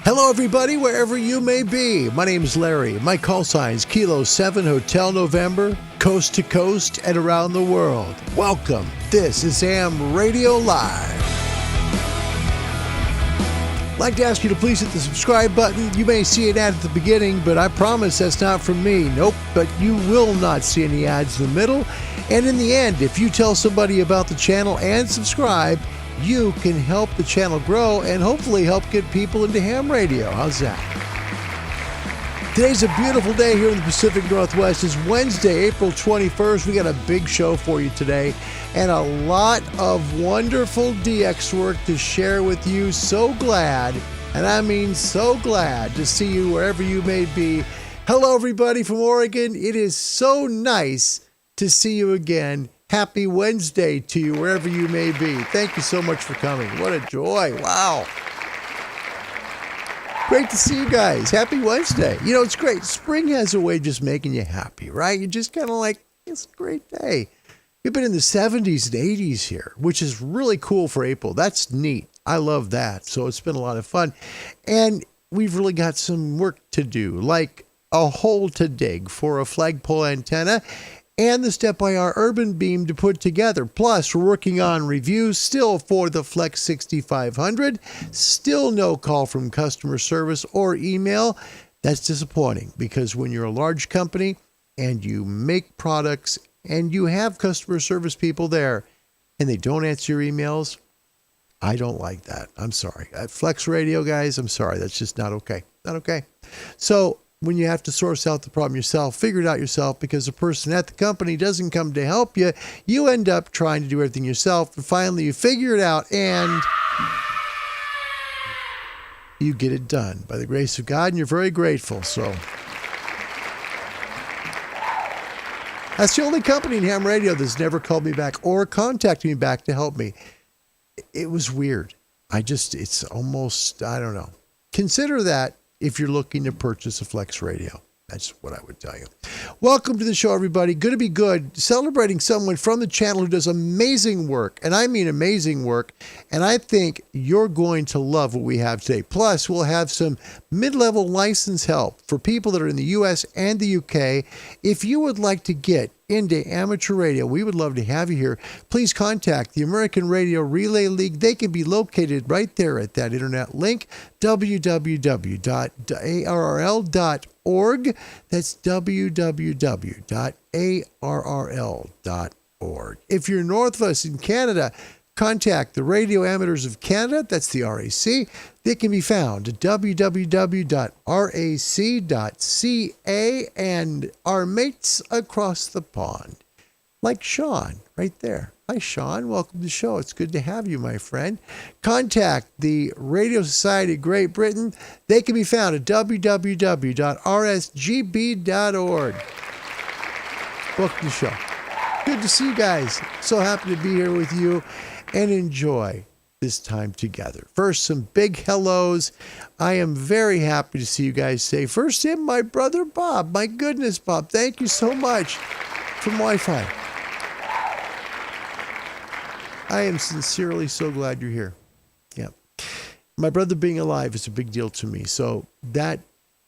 Hello, everybody, wherever you may be. My name is Larry. My call sign's Kilo 7 Hotel November, coast to coast and around the world. Welcome. This is AM Radio Live. I'd like to ask you to please hit the subscribe button. You may see an ad at the beginning, but I promise that's not from me. Nope, but you will not see any ads in the middle. And in the end, if you tell somebody about the channel and subscribe, you can help the channel grow and hopefully help get people into ham radio. How's that? Today's a beautiful day here in the Pacific Northwest. It's Wednesday, April 21st. We got a big show for you today and a lot of wonderful DX work to share with you. So glad, and I mean so glad to see you wherever you may be. Hello, everybody from Oregon. It is so nice to see you again. Happy Wednesday to you, wherever you may be. Thank you so much for coming. What a joy. Wow. Great to see you guys. Happy Wednesday. You know, it's great. Spring has a way of just making you happy, right? You're just kind of like, it's a great day. We've been in the 70s and 80s here, which is really cool for April. That's neat. I love that. So it's been a lot of fun. And we've really got some work to do, like a hole to dig for a flagpole antenna and the step-by-R urban beam to put together. Plus, we're working on reviews still for the Flex 6500. Still no call from customer service or email. That's disappointing because when you're a large company and you make products and you have customer service people there and they don't answer your emails, I don't like that. I'm sorry. At FlexRadio, guys, I'm sorry. That's just not okay. Not okay. So, when you have to source out the problem yourself, figure it out yourself, because the person at the company doesn't come to help you, you end up trying to do everything yourself, and finally you figure it out and you get it done by the grace of God, and you're very grateful. So that's the only company in ham radio that's never called me back or contacted me back to help me. It was weird. It's almost, I don't know. Consider that if you're looking to purchase a Flex Radio. That's what I would tell you. Welcome to the show, everybody. Good to be good. Celebrating someone from the channel who does amazing work, and I mean amazing work, and I think you're going to love what we have today. Plus, we'll have some mid-level license help for people that are in the U.S. and the U.K. If you would like to get into amateur radio, we would love to have you here. Please contact the American Radio Relay League. They can be located right there at that internet link, www.arrl.org. That's www.arrl.org. If you're north of us in Canada, contact the Radio Amateurs of Canada. That's the RAC. They can be found at www.rac.ca, and our mates across the pond, like Sean right there. Hi, Sean. Welcome to the show. It's good to have you, my friend. Contact the Radio Society of Great Britain. They can be found at www.rsgb.org. Welcome to the show. Good to see you guys. So happy to be here with you and enjoy this time together. First, some big hellos. I am very happy to see you guys say, first in, my brother Bob. My goodness, Bob, thank you so much from Wi-Fi. I am sincerely so glad you're here. Yeah. My brother being alive is a big deal to me. So that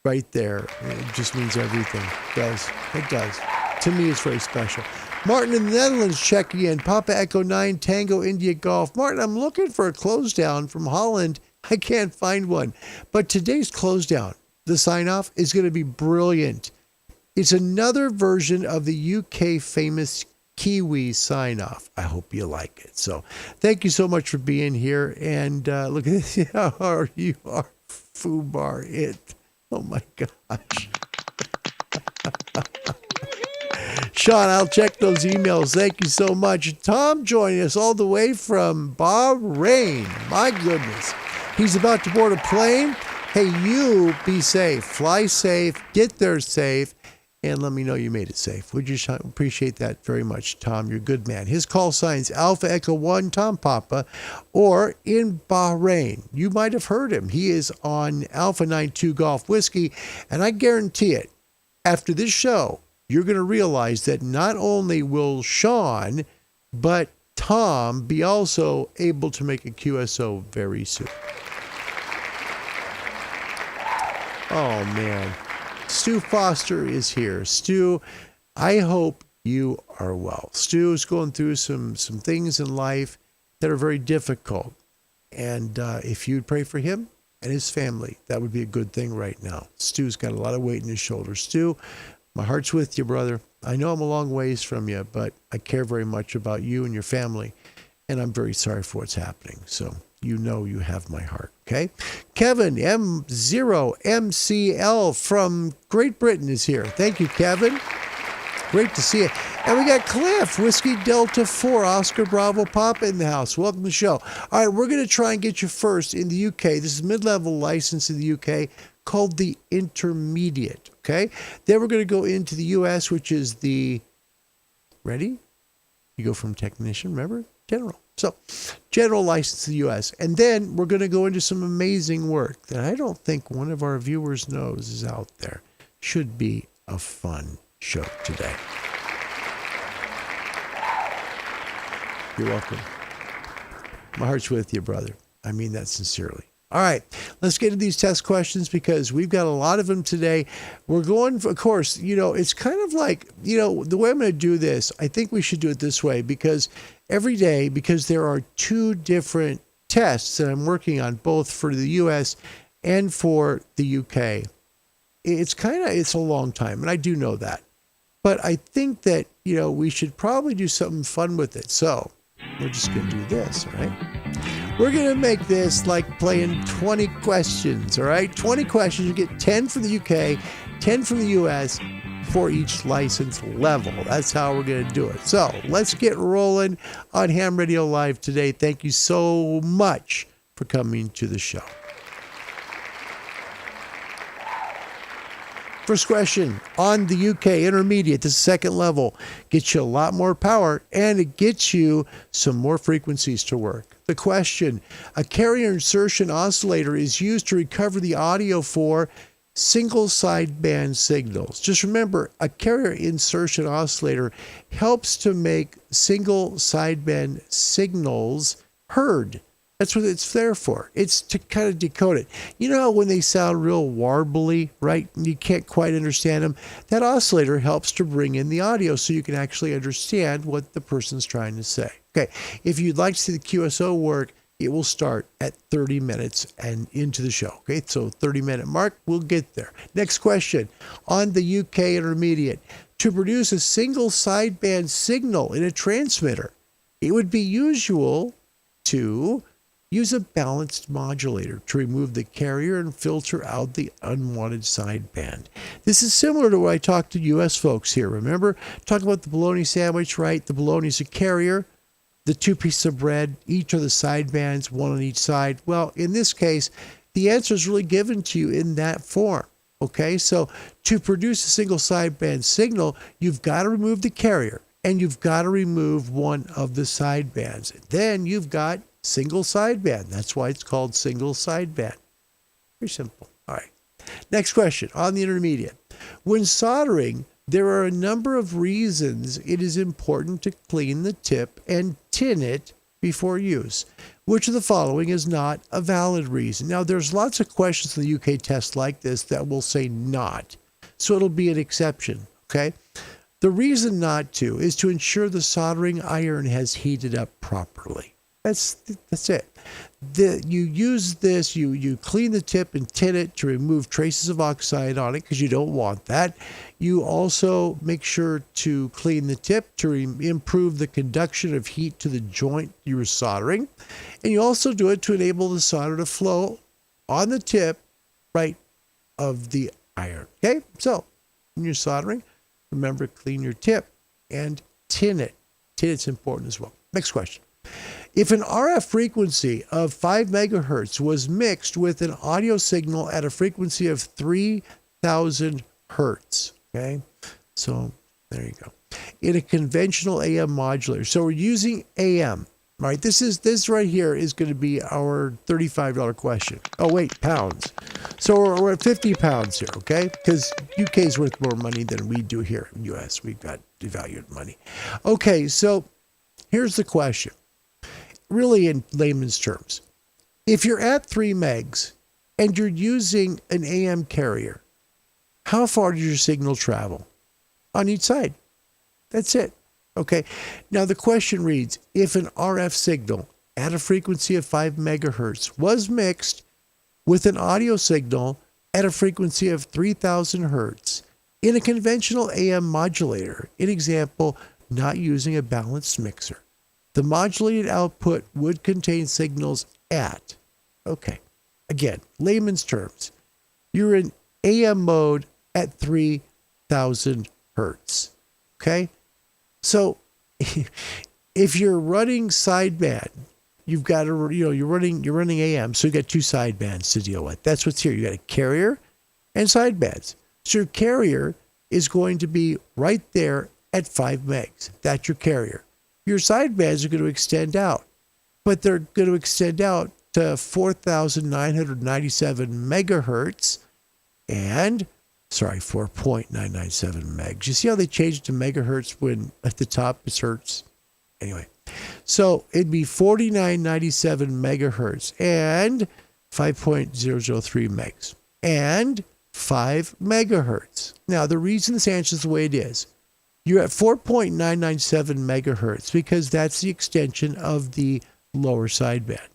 right there, it just means everything. It does. It does. To me, it's very special. Martin in the Netherlands checking in. Papa Echo 9 Tango India Golf. Martin, I'm looking for a close down from Holland. I can't find one. But today's close down, the sign off, is going to be brilliant. It's another version of the UK famous Kiwi sign off. I hope you like it. So thank you so much for being here. And look at this. How you are, Fubar it. Oh my gosh. Sean, I'll check those emails. Thank you so much. Tom joining us all the way from Bahrain. My goodness. He's about to board a plane. Hey, you be safe. Fly safe. Get there safe. And let me know you made it safe. Would you appreciate that very much, Tom? You're a good man. His call sign's Alpha Echo 1 Tom Papa, or in Bahrain. You might have heard him. He is on Alpha 92 Golf Whiskey. And I guarantee it, after this show, you're going to realize that not only will Sean, but Tom be also able to make a QSO very soon. Oh, man. Stu Foster is here. Stu, I hope you are well. Stu is going through some things in life that are very difficult. And if you'd pray for him and his family, that would be a good thing right now. Stu's got a lot of weight in his shoulders. Stu, my heart's with you, brother. I know I'm a long ways from you, but I care very much about you and your family. And I'm very sorry for what's happening. So you know you have my heart, okay? Kevin, M0BJL from Great Britain is here. Thank you, Kevin. Great to see you. And we got Cliff, Whiskey Delta 4, Oscar Bravo Papa in the house. Welcome to the show. All right, we're going to try and get you first in the UK. This is mid-level license in the UK called the Intermediate, okay? Then we're going to go into the US, which is the, ready? You go from technician, remember? General. So, general license in the US. And then we're going to go into some amazing work that I don't think one of our viewers knows is out there. Should be a fun show today. You're welcome. My heart's with you, brother. I mean that sincerely. All right, let's get into these test questions because we've got a lot of them today. We're going, of course, it's kind of like, the way I'm going to do this, I think we should do it this way because every day, because there are two different tests that I'm working on, both for the US and for the UK. It's a long time, and I do know that. But I think that, we should probably do something fun with it. So we're just going to do this, all right? We're going to make this like playing 20 questions, all right? 20 questions. You get 10 from the UK, 10 from the US for each license level. That's how we're going to do it. So let's get rolling on Ham Radio Live today. Thank you so much for coming to the show. First question, on the UK Intermediate, this second level, gets you a lot more power and it gets you some more frequencies to work. The question, a carrier insertion oscillator is used to recover the audio for single sideband signals. Just remember, a carrier insertion oscillator helps to make single sideband signals heard. That's what it's there for. It's to kind of decode it. You know how when they sound real warbly, right? You can't quite understand them. That oscillator helps to bring in the audio so you can actually understand what the person's trying to say. Okay, if you'd like to see the QSO work, it will start at 30 minutes and into the show. Okay, so 30-minute mark, we'll get there. Next question, on the UK Intermediate, to produce a single sideband signal in a transmitter, it would be usual to use a balanced modulator to remove the carrier and filter out the unwanted sideband. This is similar to what I talked to U.S. folks here. Remember, talk about the bologna sandwich, right? The bologna is a carrier. The two pieces of bread, each are the sidebands, one on each side. Well, in this case, the answer is really given to you in that form. Okay, so to produce a single sideband signal, you've got to remove the carrier and you've got to remove one of the sidebands. Then you've got single sideband. That's why it's called single sideband. Very simple. All right. Next question on the Intermediate. When soldering, there are a number of reasons it is important to clean the tip and tin it before use. Which of the following is not a valid reason? Now, there's lots of questions in the UK test like this that will say not. So it'll be an exception, okay? The reason not to is to ensure the soldering iron has heated up properly. That's it. You use this, you clean the tip and tin it to remove traces of oxide on it because you don't want that. You also make sure to clean the tip to improve the conduction of heat to the joint you were soldering. And you also do it to enable the solder to flow on the tip, right, of the iron. Okay? So, when you're soldering, remember to clean your tip and tin it. Tin it's important as well. Next question. If an RF frequency of 5 megahertz was mixed with an audio signal at a frequency of 3,000 hertz, okay? So there you go. In a conventional AM modulator. So we're using AM, right? This right here is going to be our $35 question. Oh, wait, pounds. So we're at 50 pounds here, okay? Because UK is worth more money than we do here in US. We've got devalued money. Okay, so here's the question. Really in layman's terms, if you're at 3 megs and you're using an AM carrier, how far does your signal travel? On each side. That's it. Okay. Now the question reads, if an RF signal at a frequency of 5 megahertz was mixed with an audio signal at a frequency of 3000 hertz in a conventional AM modulator, in example, not using a balanced mixer, the modulated output would contain signals at, okay, again, layman's terms, you're in AM mode at 3000 hertz, okay? So if you're running sideband, you've got to, you're running AM, so you've got two sidebands to deal with. That's what's here. You got a carrier and sidebands. So your carrier is going to be right there at 5 megs. That's your carrier. Your sidebands are going to extend out, but they're going to extend out to 4,997 megahertz and, 4.997 megs. You see how they changed to megahertz when at the top is hertz? Anyway, so it'd be 4997 megahertz and 5.003 megs and 5 megahertz. Now, the reason this answer is the way it is, you're at 4.997 megahertz because that's the extension of the lower sideband.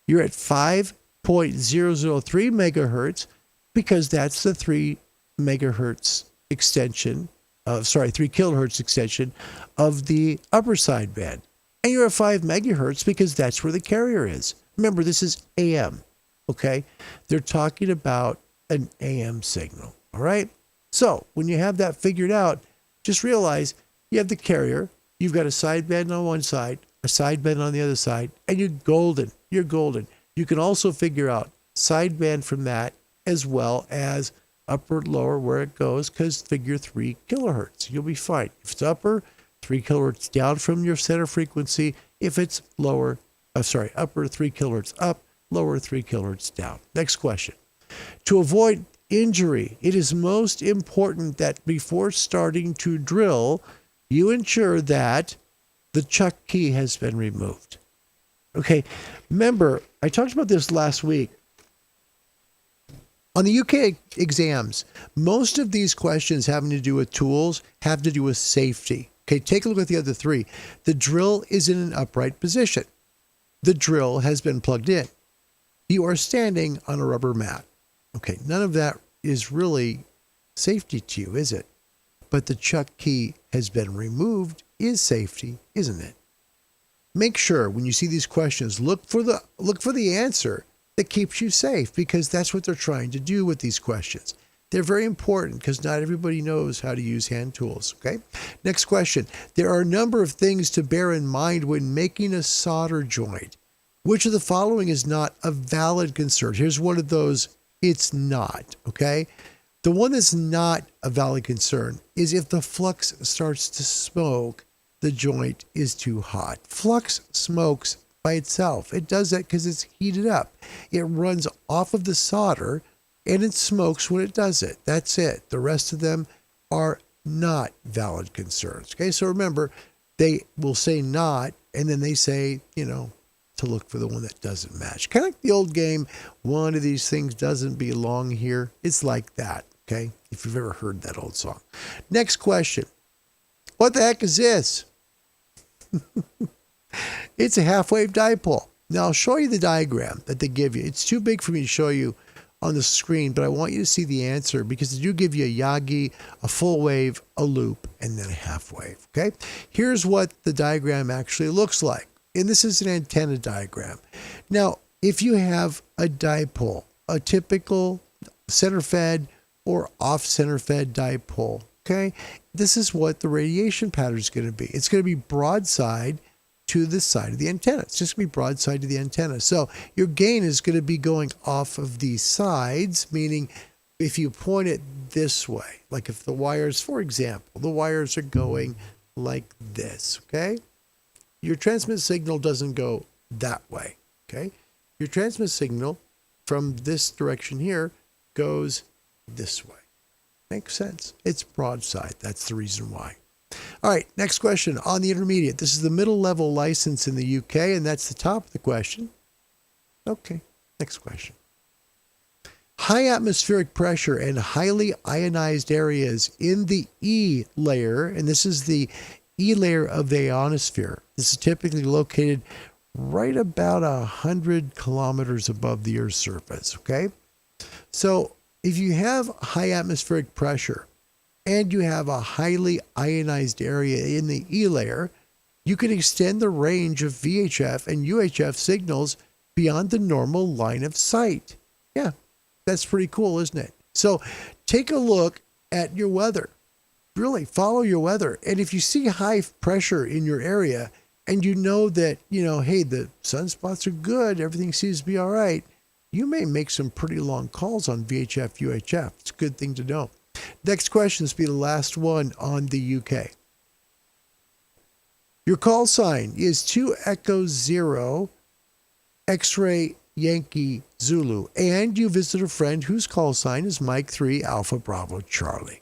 You're at 5.003 megahertz because that's the 3 megahertz extension, 3 kilohertz extension of the upper sideband. And you're at 5 megahertz because that's where the carrier is. Remember, this is AM, okay? They're talking about an AM signal, all right? So when you have that figured out, just realize you have the carrier, you've got a sideband on one side, a sideband on the other side, and you're golden. You're golden. You can also figure out sideband from that as well as upper, lower, where it goes, because figure 3 kilohertz. You'll be fine. If it's upper, 3 kilohertz down from your center frequency. If it's upper 3 kilohertz up, lower 3 kilohertz down. Next question. To avoid injury, it is most important that before starting to drill, you ensure that the chuck key has been removed. Okay, remember, I talked about this last week. On the UK exams, most of these questions having to do with tools have to do with safety. Okay, take a look at the other three. The drill is in an upright position. The drill has been plugged in. You are standing on a rubber mat. Okay, none of that is really safety to you, is it? But the chuck key has been removed is safety, isn't it? Make sure when you see these questions, look for the answer that keeps you safe, because that's what they're trying to do with these questions. They're very important because not everybody knows how to use hand tools, okay? Next question. There are a number of things to bear in mind when making a solder joint. Which of the following is not a valid concern? Here's one of those. It's not, okay? The one that's not a valid concern is if the flux starts to smoke, the joint is too hot. Flux smokes by itself. It does that because it's heated up. It runs off of the solder and it smokes when it does it. That's it. The rest of them are not valid concerns. Okay, so remember, they will say not, and then they say, to look for the one that doesn't match. Kind of like the old game, one of these things doesn't belong here. It's like that, okay? If you've ever heard that old song. Next question. What the heck is this? It's a half-wave dipole. Now, I'll show you the diagram that they give you. It's too big for me to show you on the screen, but I want you to see the answer because they do give you a Yagi, a full wave, a loop, and then a half wave, okay? Here's what the diagram actually looks like. And this is an antenna diagram. Now, if you have a dipole, a typical center-fed or off-center-fed dipole, okay, this is what the radiation pattern is going to be. It's going to be broadside to the side of the antenna. It's just going to be broadside to the antenna. So your gain is going to be going off of these sides, meaning if you point it this way, like if the wires, for example, the wires are going like this, okay? Your transmit signal doesn't go that way, okay? Your transmit signal from this direction here goes this way. Makes sense. It's broadside. That's the reason why. All right, next question on the intermediate. This is the middle level license in the UK, and that's the top of the question. Okay, next question. high atmospheric pressure and highly ionized areas in the E layer, and this is the E layer of the ionosphere. This is typically located right about 100 kilometers above the Earth's surface, okay? So if you have high atmospheric pressure and you have a highly ionized area in the E layer, you can extend the range of VHF and UHF signals beyond the normal line of sight. Yeah, that's pretty cool, isn't it? So take a look at your weather. Really follow your weather. And if you see high pressure in your area and you know that, hey, the sunspots are good, everything seems to be all right, you may make some pretty long calls on VHF, UHF. It's a good thing to know. Next question, this will be the last one on the UK. Your call sign is 2 Echo 0 X-Ray Yankee Zulu, and you visit a friend whose call sign is Mike 3 Alpha Bravo Charlie.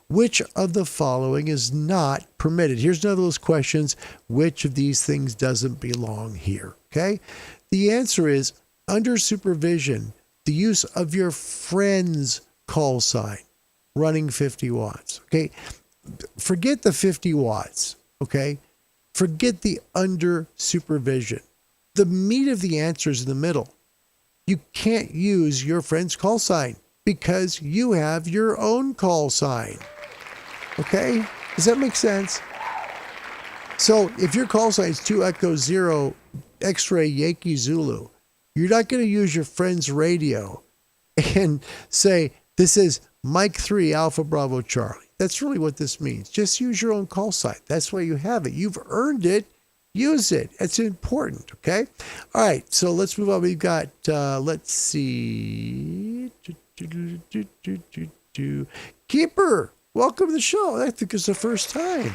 Which of the following is not permitted? Here's another of those questions. Which of these things doesn't belong here? Okay. The answer is under supervision, the use of your friend's call sign running 50 watts. Okay. Forget the 50 watts. Okay. Forget the under supervision. The meat of the answer is in the middle. You can't use your friend's call sign because you have your own call sign. Okay? Does that make sense? So if your call sign is 2 Echo 0 X-Ray Yankee Zulu, you're not going to use your friend's radio and say, this is Mike 3 Alpha Bravo Charlie. That's really what this means. Just use your own call sign. That's why you have it. You've earned it. Use it. It's important, okay? All right, so let's move on. We've got, let's see. Keeper, welcome to the show. I think it's the first time.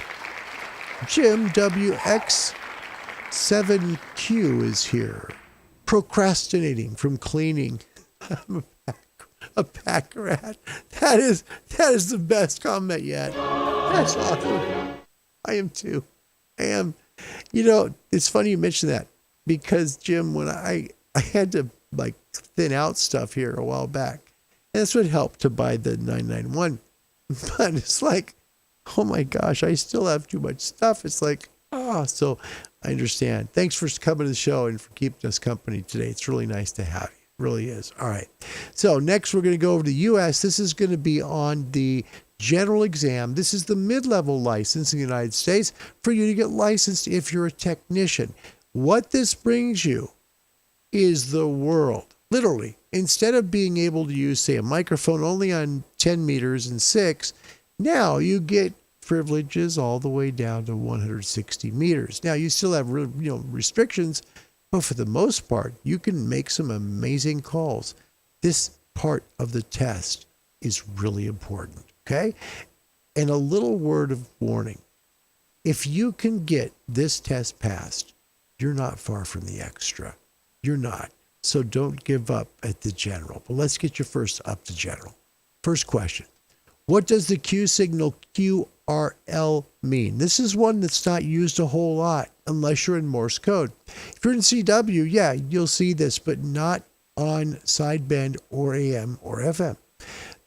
Jim WX7Q is here. Procrastinating from cleaning. I'm a pack rat. That is the best comment yet. That's awesome. I am too. I am. It's funny you mention that because, Jim, when I had to thin out stuff here a while back, and that's what helped to buy the 991. But it's like, oh my gosh, I still have too much stuff. It's like, so I understand. Thanks for coming to the show and for keeping us company today. It's really nice to have you. It really is. All right. So next we're going to go over to the U.S. This is going to be on the general exam. This is the mid-level license in the United States for you to get licensed if you're a technician. What this brings you is the world. Literally, instead of being able to use, say, a microphone only on 10 meters and 6, now you get privileges all the way down to 160 meters. Now, you still have restrictions, but for the most part, you can make some amazing calls. This part of the test is really important. Okay? And a little word of warning. If you can get this test passed, you're not far from the extra. You're not. So don't give up at the general. But let's get you first up to general. First question. What does the Q signal QRL mean? This is one that's not used a whole lot unless you're in Morse code. If you're in CW, yeah, you'll see this, but not on sideband or AM or FM.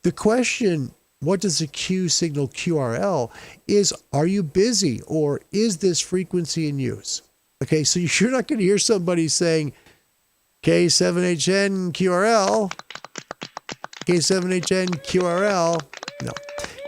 The question, what does the Q signal QRL is, are you busy or is this frequency in use? Okay, so you're not going to hear somebody saying K7HN QRL, K7HN QRL. No,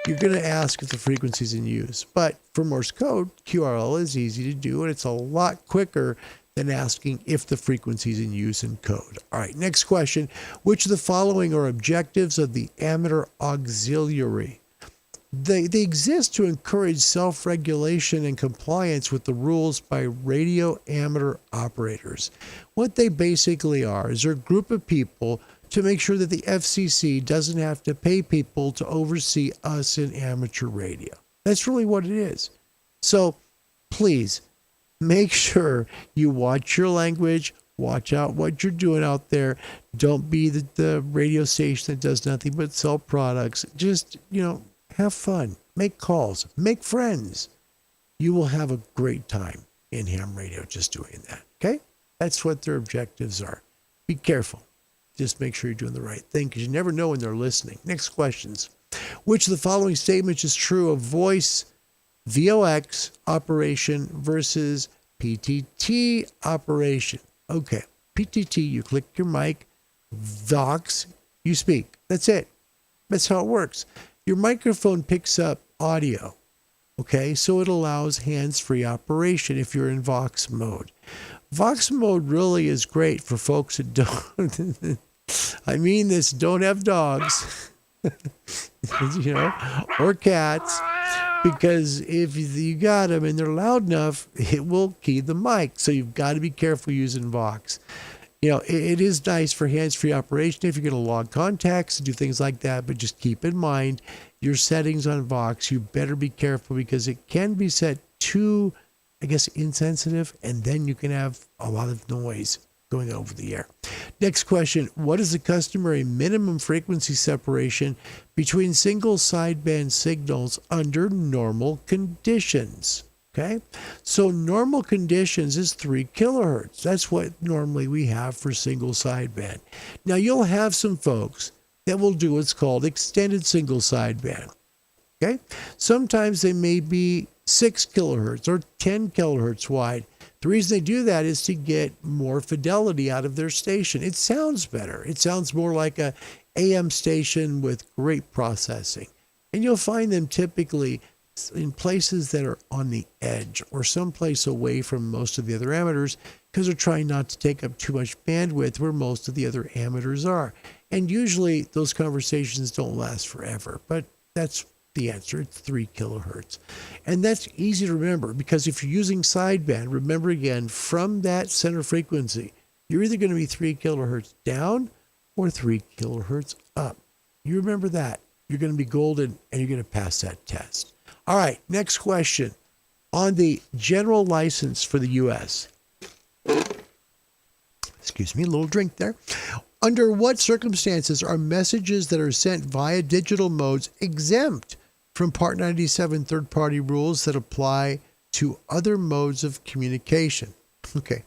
you're going to ask if the frequency is in use. But for Morse code, QRL is easy to do, and it's a lot quicker than asking if the frequency is in use in code. All right, next question. Which of the following are objectives of the amateur auxiliary? They exist to encourage self-regulation and compliance with the rules by radio amateur operators. What they basically are is they're a group of people to make sure that the FCC doesn't have to pay people to oversee us in amateur radio. That's really what it is. So please make sure you watch your language, watch out what you're doing out there. Don't be the radio station that does nothing but sell products. Just, have fun, make calls, make friends. You will have a great time in ham radio just doing that. Okay? That's what their objectives are. Be careful. just make sure you're doing the right thing because you never know when they're listening. Next questions. Which of the following statements is true of voice VOX operation versus PTT operation? Okay, PTT, you click your mic. Vox, you speak. That's it. That's how it works. Your microphone picks up audio. Okay, so it allows hands-free operation if you're in Vox mode. Vox mode really is great for folks that don't, I mean this, don't have dogs, or cats, because if you got them and they're loud enough, it will key the mic. So you've got to be careful using Vox. It is nice for hands-free operation if you're going to log contacts and do things like that, but just keep in mind your settings on Vox. You better be careful because it can be set too, insensitive, and then you can have a lot of noise going over the air. Next question, what is the customary minimum frequency separation between single sideband signals under normal conditions? Okay, so normal conditions is 3 kilohertz. That's what normally we have for single sideband. Now you'll have some folks that will do what's called extended single sideband. Okay, sometimes they may be 6 kilohertz or 10 kilohertz wide. The reason they do that is to get more fidelity out of their station. It sounds better. It sounds more like a AM station with great processing. And you'll find them typically in places that are on the edge or someplace away from most of the other emitters because they're trying not to take up too much bandwidth where most of the other emitters are. And usually those conversations don't last forever, but that's the answer. It's 3 kilohertz. And that's easy to remember because if you're using sideband, remember again, from that center frequency, you're either going to be 3 kilohertz down or 3 kilohertz up. You remember that. You're going to be golden and you're going to pass that test. All right, next question. On the general license for the U.S., excuse me, a little drink there. Under what circumstances are messages that are sent via digital modes exempt from Part 97 third-party rules that apply to other modes of communication? Okay,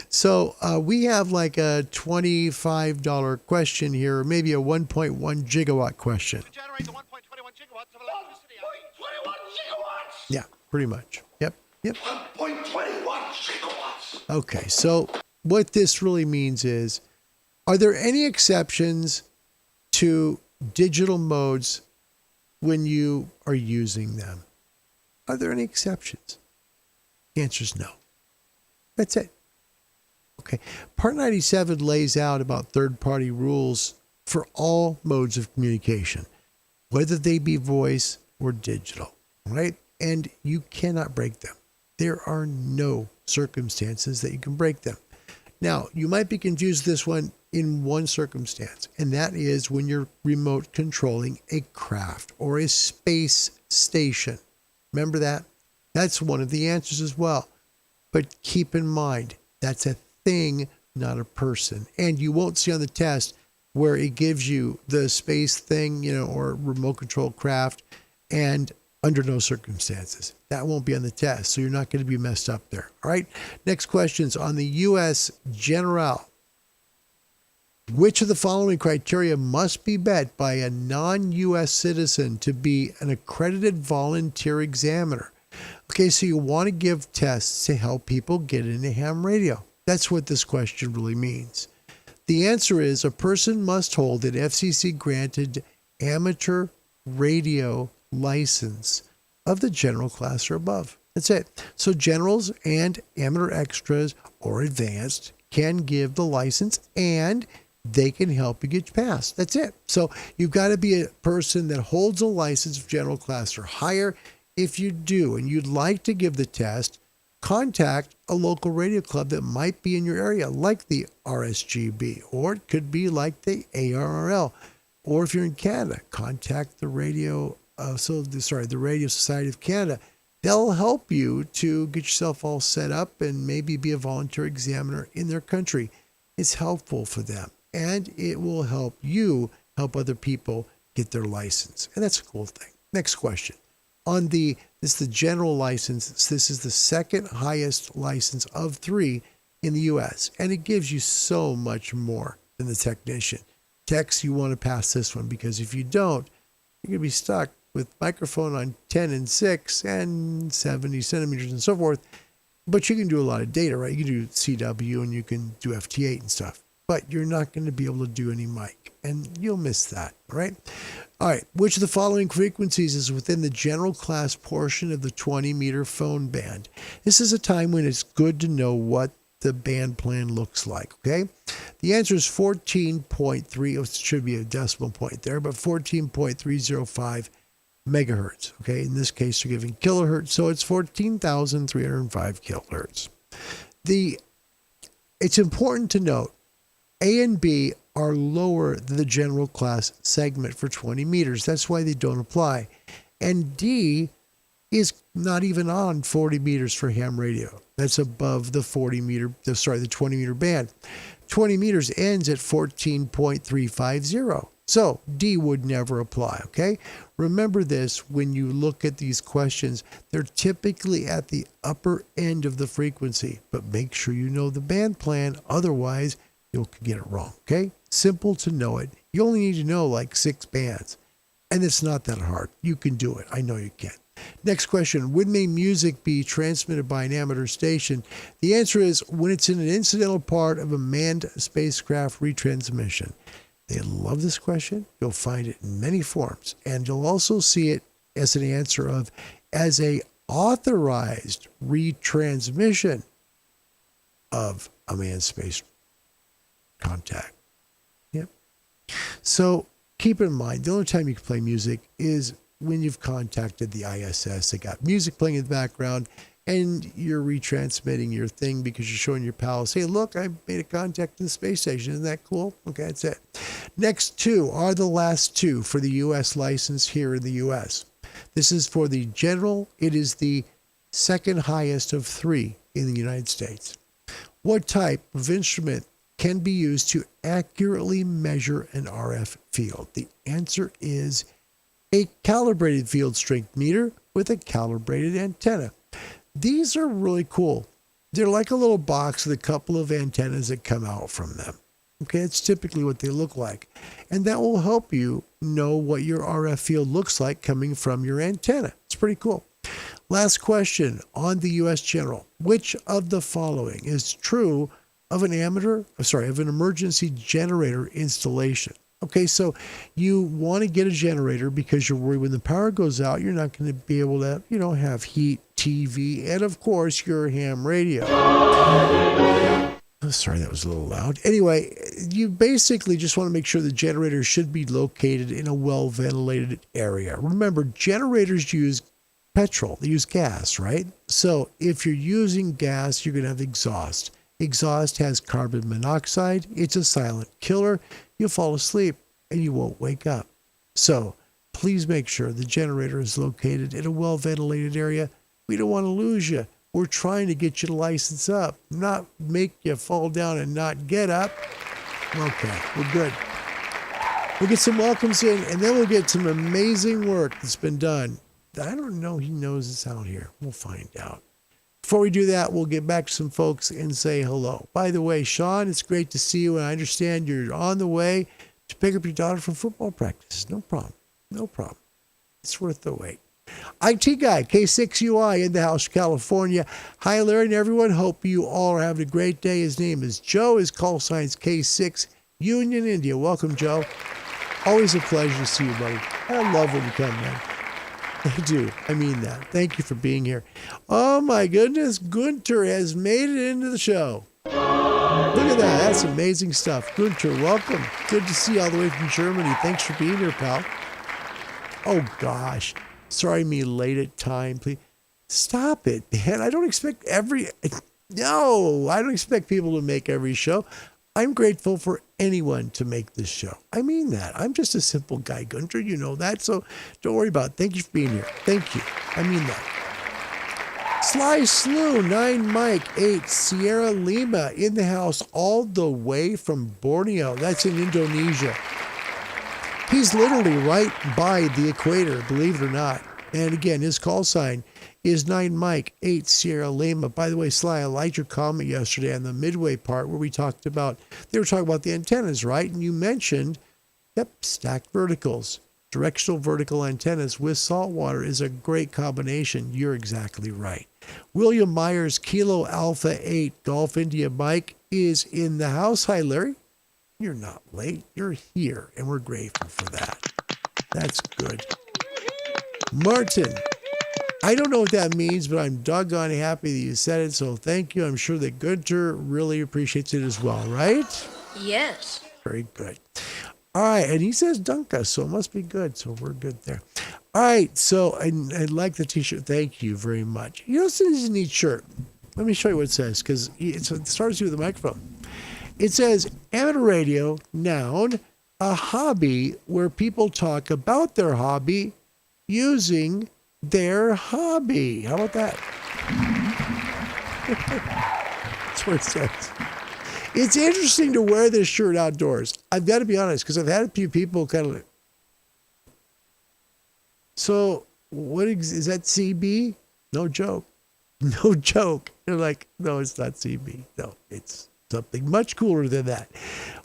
so we have like a $25 question here, or maybe a 1.1 gigawatt question. To generate the 1.21 gigawatts of electricity. 1.21 gigawatts! Yeah, pretty much. Yep. 1.21 gigawatts! Okay, so what this really means is, are there any exceptions to digital modes when you are using them? Are there any exceptions? The answer is no. That's it. Okay. Part 97 lays out about third-party rules for all modes of communication, whether they be voice or digital, right? And you cannot break them. There are no circumstances that you can break them. Now, you might be confused this one in one circumstance, and that is when you're remote controlling a craft or a space station. Remember that? That's one of the answers as well. But keep in mind, that's a thing, not a person. And you won't see on the test where it gives you the space thing, or remote control craft, and under no circumstances. That won't be on the test, so you're not going to be messed up there. All right? Next question's on the U.S. General. Which of the following criteria must be met by a non-U.S. citizen to be an accredited volunteer examiner? Okay, so you want to give tests to help people get into ham radio. That's what this question really means. The answer is a person must hold an FCC-granted amateur radio license of the general class or above. That's it. So generals and amateur extras or advanced can give the license and they can help you get past. That's it. So you've got to be a person that holds a license of general class or higher. If you do and you'd like to give the test, contact a local radio club that might be in your area, like the RSGB, or it could be like the ARRL. Or if you're in Canada, contact the Radio Society of Canada. They'll help you to get yourself all set up and maybe be a volunteer examiner in their country. It's helpful for them, and it will help you help other people get their license. And that's a cool thing. Next question. This is the general license. This is the second highest license of 3 in the U.S., and it gives you so much more than the technician. Techs, you want to pass this one because if you don't, you're going to be stuck with microphone on 10 and 6 and 70 centimeters and so forth. But you can do a lot of data, right? You can do CW and you can do FT8 and stuff. But you're not going to be able to do any mic. And you'll miss that, right? All right. Which of the following frequencies is within the general class portion of the 20-meter phone band? This is a time when it's good to know what the band plan looks like, okay? The answer is 14.3. It should be a decimal point there, but 14.305 megahertz, okay? In this case, you're giving kilohertz, so it's 14,305 kilohertz. It's important to note, A and B are lower than the general class segment for 20 meters. That's why they don't apply. And D is not even on 40 meters for ham radio. That's above the 20 meter band. 20 meters ends at 14.350. So D would never apply, okay? Remember this when you look at these questions. They're typically at the upper end of the frequency, but make sure you know the band plan. Otherwise, you'll get it wrong, okay? Simple to know it. You only need to know like 6 bands, and it's not that hard. You can do it. I know you can. Next question, when may music be transmitted by an amateur station? The answer is when it's in an incidental part of a manned spacecraft retransmission. They love this question. You'll find it in many forms, and you'll also see it as an answer of as a authorized retransmission of a manned space contact. Yep. So keep in mind, the only time you can play music is when you've contacted the ISS. They got music playing in the background, and you're retransmitting your thing because you're showing your pals, hey, look, I made a contact in the space station. Isn't that cool? Okay, that's it. Next two are the last two for the U.S. license here in the U.S. This is for the general. It is the second highest of 3 in the United States. What type of instrument can be used to accurately measure an RF field? The answer is a calibrated field strength meter with a calibrated antenna. These are really cool. They're like a little box with a couple of antennas that come out from them. Okay, it's typically what they look like. And that will help you know what your RF field looks like coming from your antenna. It's pretty cool. Last question on the U.S. General. Which of the following is true of an emergency generator installation? Okay, so you want to get a generator because you're worried when the power goes out, you're not going to be able to, have heat, TV, and of course your ham radio. Oh, sorry, that was a little loud. Anyway, you basically just want to make sure the generator should be located in a well-ventilated area. Remember, generators use petrol. They use gas, right? So if you're using gas, you're going to have exhaust. Exhaust has carbon monoxide. It's a silent killer. You'll fall asleep and you won't wake up. So please make sure the generator is located in a well-ventilated area. We don't want to lose you. We're trying to get you to license up, not make you fall down and not get up. Okay, we're good. We'll get some welcomes in, and then we'll get some amazing work that's been done. I don't know he knows it's out here. We'll find out. Before we do that, we'll get back to some folks and say hello. By the way, Sean, it's great to see you, and I understand you're on the way to pick up your daughter from football practice. No problem. No problem. It's worth the wait. IT Guy, K6UI in the house, California. Hi, Larry and everyone. Hope you all are having a great day. His name is Joe. His call sign's K6, Union, India. Welcome, Joe. Always a pleasure to see you, buddy. I love when you come, man. I do. I mean that. Thank you for being here. Oh, my goodness. Gunter has made it into the show. Look at that. That's amazing stuff. Gunter, welcome. Good to see you all the way from Germany. Thanks for being here, pal. Oh, gosh. Sorry, me late at time, please. Stop it, man. I don't expect I don't expect people to make every show. I'm grateful for anyone to make this show. I mean that. I'm just a simple guy, Gunter. You know that, so don't worry about it. Thank you for being here. Thank you. I mean that. Sly Slew, 9 Mike, 8 Sierra Lima in the house all the way from Borneo. That's in Indonesia. He's literally right by the equator, believe it or not. And again, his call sign is 9 Mike, 8 Sierra Lima. By the way, Sly, I liked your comment yesterday on the midway part where we talked about, they were talking about the antennas, right? And you mentioned, stacked verticals. Directional vertical antennas with saltwater is a great combination. You're exactly right. William Myers, Kilo Alpha 8, Golf India Mike is in the house. Hi, Larry. You're not late. You're here, and we're grateful for that. That's good. Martin, I don't know what that means, but I'm doggone happy that you said it, so thank you. I'm sure that Gunter really appreciates it as well, right? Yes. Very good. All right, and he says Dunka, so it must be good, so we're good there. All right, so I like the T-shirt. Thank you very much. You know, this is a neat shirt. Let me show you what it says, because it starts with the microphone. It says, amateur radio, noun, a hobby where people talk about their hobby using their hobby. How about that? That's what it says. It's interesting to wear this shirt outdoors. I've got to be honest, because I've had a few people kind of like, so what is that CB? No joke. No joke. They're like, no, it's not CB. No, it's something much cooler than that.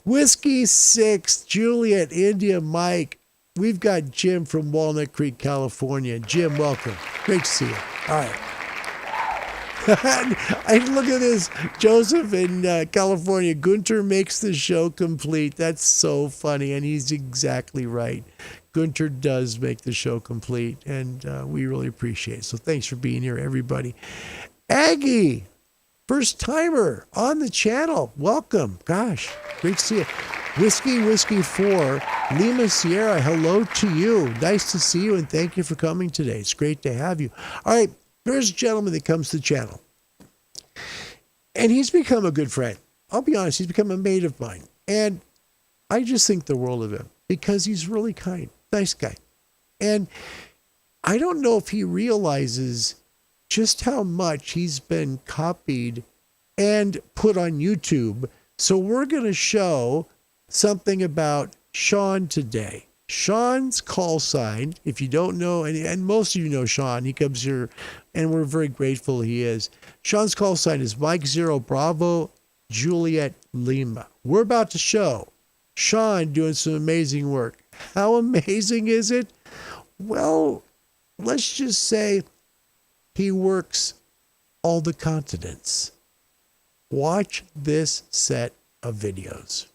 Whiskey 6, Juliet, India, Mike. We've got Jim from Walnut Creek, California. Jim, welcome. Great to see you. All right. I look at this. Joseph in California. Gunter makes the show complete. That's so funny, and he's exactly right. Gunter does make the show complete, and we really appreciate it. So thanks for being here, everybody. Aggie, first timer on the channel. Welcome. Gosh, great to see you. Whiskey 4, Lima Sierra, hello to you. Nice to see you, and thank you for coming today. It's great to have you. All right, here's a gentleman that comes to the channel, and he's become a good friend. I'll be honest, he's become a mate of mine, and I just think the world of him because he's really kind, nice guy. And I don't know if he realizes just how much he's been copied and put on YouTube. So we're going to show something about Sean today. Sean's call sign, if you don't know, and most of you know Sean, he comes here, and we're very grateful he is. Sean's call sign is Mike 0 Bravo Juliet Lima. We're about to show Sean doing some amazing work. How amazing is it? Well, let's just say he works all the continents. Watch this set of videos.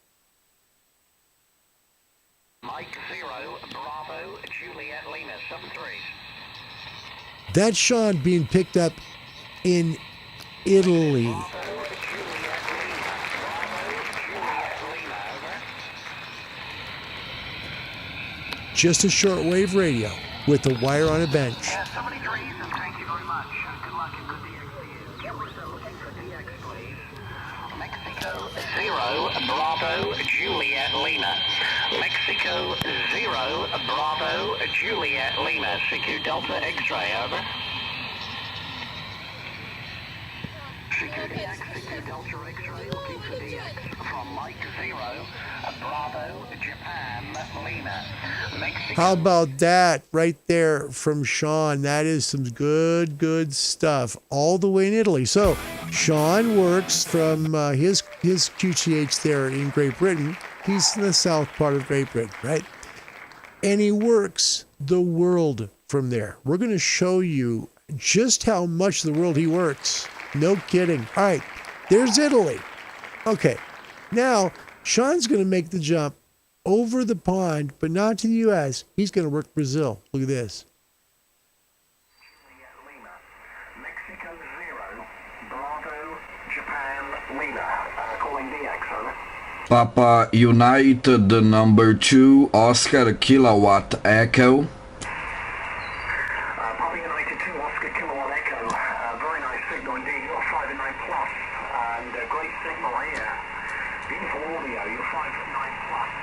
Mike 0, Bravo, Juliet, Lima, 73. That's Sean being picked up in Italy. Bravo, Juliet, Lima. Bravo, Juliet, Lima, over. Just a shortwave radio with a wire on a bench. 73, and thank you very much. Good luck in the DXCC. Carousel looking for DX, please. Mexico 0, Bravo, Juliet, Lima. Mexico 0, Bravo, Juliet, Lima. CQ Delta X-ray, over. CQ DX, CQ Delta X-ray, looking for DX from Mike 0, Bravo, Japan, Lima. Mexico. How about that right there from Sean? That is some good stuff all the way in Italy. So Sean works from his QTH there in Great Britain. He's in the south part of Great Britain, right? And he works the world from there. We're going to show you just how much the world he works. No kidding. All right, there's Italy. Okay, now Sean's going to make the jump over the pond, but not to the U.S. He's going to work Brazil. Look at this. Juliet, Lima. Mexico 0, Bravo, Japan, Lima. Calling DX, over. Papa United number 2 Oscar Kilowatt Echo. Papa United 2 Oscar Kilowatt Echo. Very nice signal indeed. You're 5 and 9 plus, and great signal here. Beautiful audio. You're 5 and 9 plus.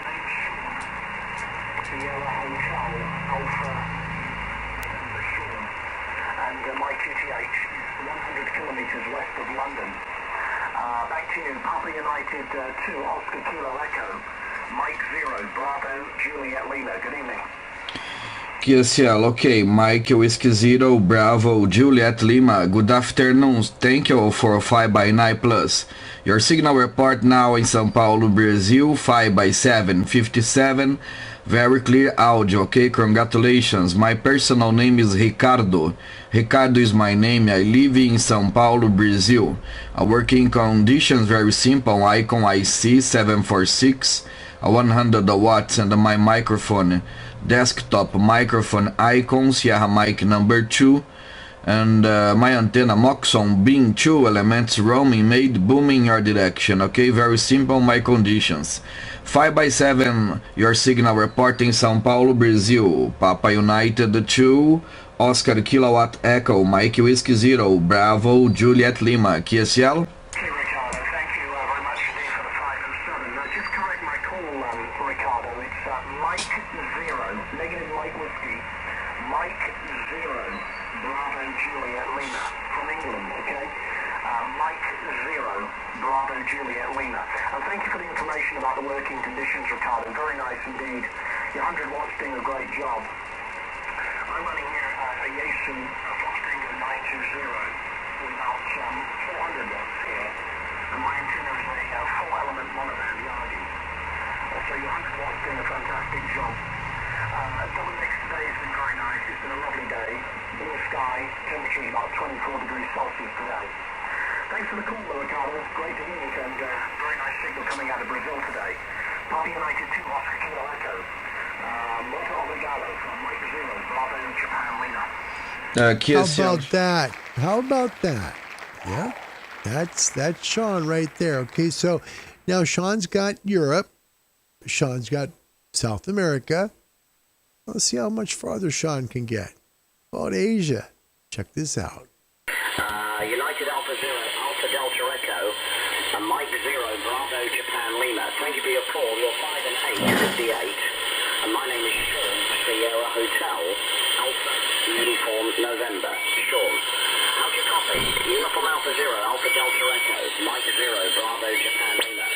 Sierra Hotel Alpha Sean, and my QTH 100 kilometers west of London. Back to you, Papa United 2, Oscar Kilo Echo, Mike 0, Bravo, Juliet Lima. Good evening. QSL, okay. Mike Whiskey Zero, Bravo, Juliet Lima. Good afternoon. Thank you for 5x9 plus. Your signal report now in São Paulo, Brazil, 5x7, 57. Very clear audio, okay? Congratulations. My personal name is Ricardo. Ricardo is my name. I live in São Paulo, Brazil. Working conditions very simple. Icon IC 746, 100 watts, and my microphone. Desktop microphone icon, Sierra mic number 2, and my antenna Moxon being 2 elements roaming made booming your direction. Okay, very simple. My conditions 5x7, your signal reporting São Paulo, Brazil. Papa United 2, Oscar Kilowatt Echo, Mike Whiskey Zero, Bravo, Juliet Lima. QSL. Okay, Ricardo, thank you very much indeed for the 5 and 7. Just correct my call, Ricardo. It's Mike Zero, negative Mike Whiskey, Mike Zero, Bravo Juliet Lima from England, okay? Mike Zero, Bravo Juliet Lima. And thank you for the information about the working conditions, Ricardo. Very nice indeed. Your 100 watts doing a great job. I'm running here a Yaesu Fox Tango 920 with about 400 watts here. And my antenna is a 4-element monoband Yagi. So your 100 watts doing a fantastic job. Double mix today has been very nice. It's been a lovely day. Blue sky, temperature is about 24 degrees Celsius today. Thanks for the call, Ricardo. Great to hear you, and very nice signal coming out of Brazil today. Papa United 2, Oscar Kilo Echo. Moto Obrigado from Mike Zero, Bravo, Japan, Lima. How about that? How about that? Yeah, that's Sean right there. Okay, so now Sean's got Europe. Sean's got South America. Let's see how much farther Sean can get. How about Asia? Check this out. United Alpha Zero, Alpha Delta Echo, and Mike Zero, Bravo, Japan, Lima. Thank you for your call. You're 5 and 8, 58. And my name is Sean, Sierra Hotel, Alpha, Uniform, November. Sean. How's your copy? Uniform Alpha Zero, Alpha Delta Echo, Mike Zero, Bravo, Japan, Lima.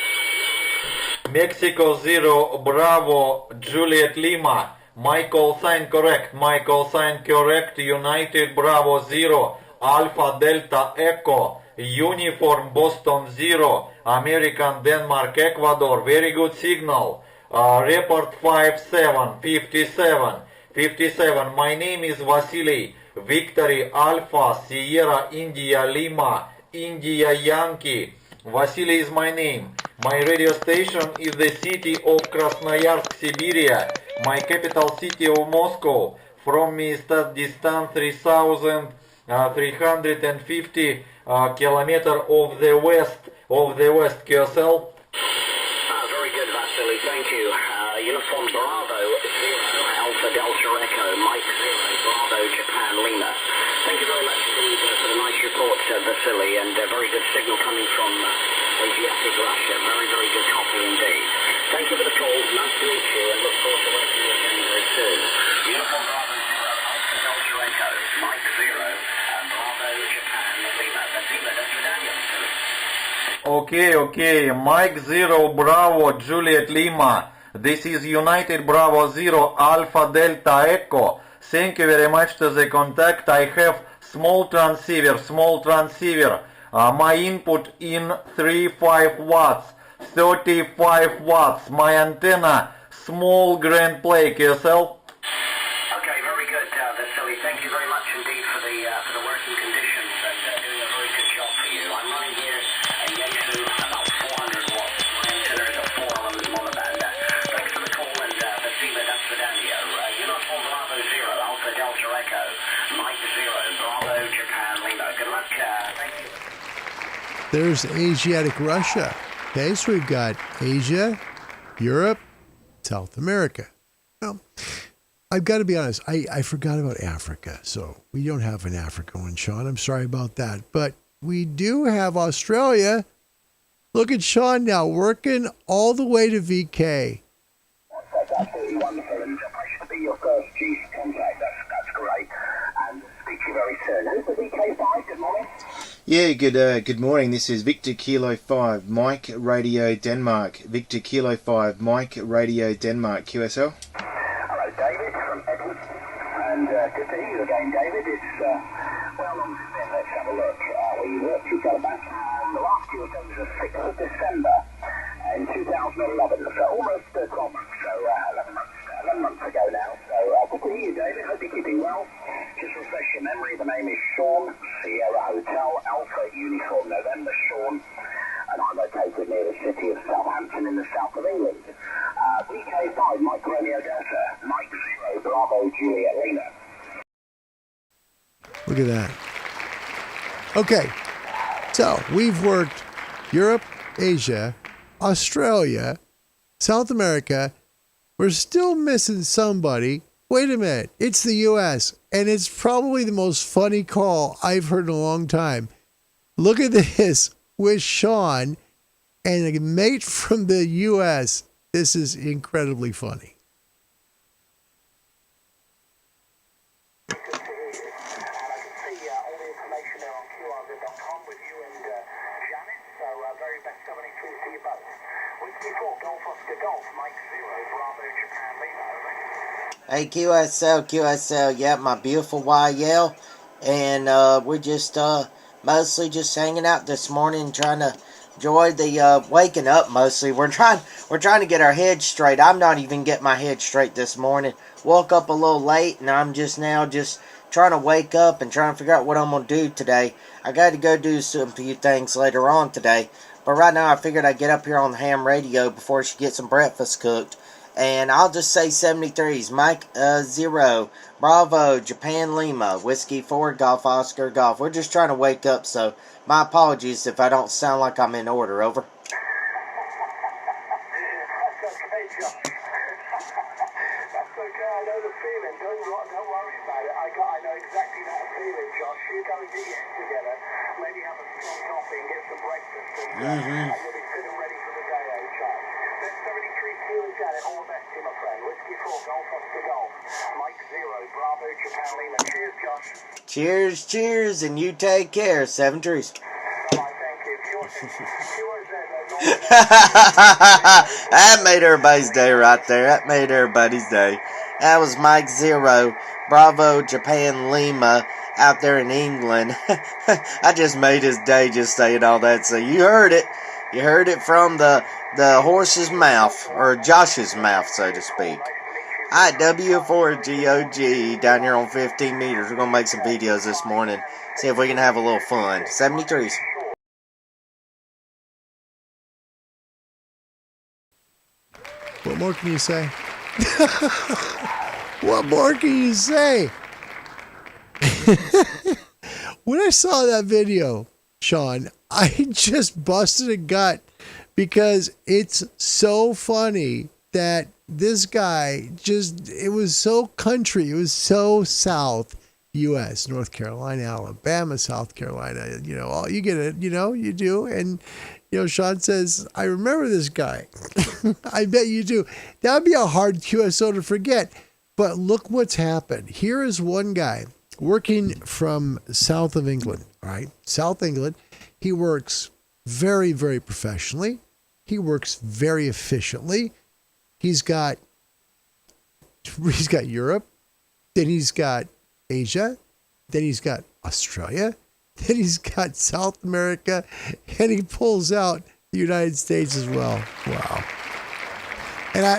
Mexico Zero, Bravo, Juliet Lima. My call sign correct. My call sign correct. United Bravo Zero, Alpha Delta Echo, Uniform Boston Zero, American Denmark Ecuador. Very good signal. Report 57, 57, 57. My name is Vasily. Victory Alpha Sierra India Lima, India Yankee. Vasily is my name. My radio station is the city of Krasnoyarsk, Siberia. My capital city of Moscow. From me is that distance 3,350 kilometers of the west QSL. Very good, Vasily. Thank you. Uniform Bravo Zero, Alpha Delta Echo, Mike Zero, Bravo Japan Lima. Thank you very much indeed for the nice report, Vasily, and a very good signal coming from Asiatic Russia. Very, very good copy indeed. Thank you for the call. Nice to meet you, and look forward to working with you again very soon. Uniform Bravo Zero, Alpha Delta Echo, Mike Zero, and Bravo Japan Lima. That's for Daniel, Vasily. Okay, Mike Zero, Bravo, Juliet Lima. This is United Bravo Zero, Alpha Delta Echo. Thank you very much to the contact. I have small transceiver. My input in 35 watts, 35 watts. My antenna, small grand play, QSL. Okay, very good, Vasily. Thank you very much indeed for the working conditions and doing a very good job for you. I'm running here a Yaesu about 400 watts. My antenna is a 4-element monoband. Thanks for the call, and Vasily, that's for Daniel. Uniform Bravo Zero, Alpha Delta Echo, Mike Zero, Bravo Japan Lima. Good luck. Thank you. There's Asiatic Russia. Okay, so we've got Asia, Europe, South America. Well, I've got to be honest, I forgot about Africa. So we don't have an Africa one, Sean. I'm sorry about that. But we do have Australia. Look at Sean now working all the way to VK. That's absolutely wonderful, and a pleasure to be your first G contact. That's great. And speak to you very soon. Who's the VK5? Good morning. Yeah, good morning. This is Victor Kilo 5, Mike Radio Denmark. Victor Kilo 5, Mike Radio Denmark, QSL. Hello, David from Edward. and good to hear you again, David. It's, well, long spin. Let's have a look. We worked each other back on the last year, so it was the 6th of December in 2011, so almost 12 months, so 11 months ago now. So good to hear you, David. Hope you're keeping well. Just refresh your memory. The name is Sean, Sierra Hotel, Alpha Uniform November, Sean, and I'm located near the city of Southampton in the south of England. VK5, Mike Romeo Delta, Mike 0, Bravo Juliet Lima. Look at that. Okay, so we've worked Europe, Asia, Australia, South America. We're still missing somebody. Wait a minute, it's the U.S., and it's probably the most funny call I've heard in a long time. Look at this with Sean and a mate from the U.S. This is incredibly funny. Hey, QSL, yeah, my beautiful YL, and we're just mostly just hanging out this morning, trying to enjoy the waking up. Mostly, we're trying to get our heads straight. I'm not even getting my head straight this morning. Woke up a little late, and I'm just trying to wake up and trying to figure out what I'm gonna do today. I got to go do some few things later on today, but right now I figured I'd get up here on the ham radio before she gets some breakfast cooked. And I'll just say 73s, Mike 0, Bravo, Japan Lima, Whiskey 4, Golf Oscar, Golf. We're just trying to wake up, so my apologies if I don't sound like I'm in order, over. That's okay, Josh. That's okay, I know the feeling. Don't worry about it. I know exactly that feeling, Josh. You go and get your head together, maybe have a strong coffee and get some breakfast, and you'll be fit and ready for the day, Josh. There's 73 Fuel Janet, all the best to you, my friend. Whiskey 4, Golf Oscar Golf. Mike 0, Bravo, Japan Lima. Cheers, Josh. Cheers, and you take care. 7 trees. Bye-bye, thank you. That made everybody's day right there. That made everybody's day. That was Mike 0, Bravo, Japan Lima, out there in England. I just made his day just saying all that. So you heard it. You heard it from the horse's mouth, or Josh's mouth, so to speak. At.you'll down here on 15 meters. We're going to make some videos this morning. See if we can have a little fun. 73s. What more can you say? What more can you say? When I saw that video, Sean, I just busted a gut because it's so funny that this guy it was so country, it was so South U.S., North Carolina, Alabama, South Carolina, all you get it, you do. And, Sean says, I remember this guy. I bet you do. That would be a hard QSO to forget. But look what's happened. Here is one guy working from south of England, right? South England. He works very, very professionally. He works very efficiently. He's got Europe, then he's got Asia, then he's got Australia, then he's got South America, and he pulls out the United States as well. Wow. And I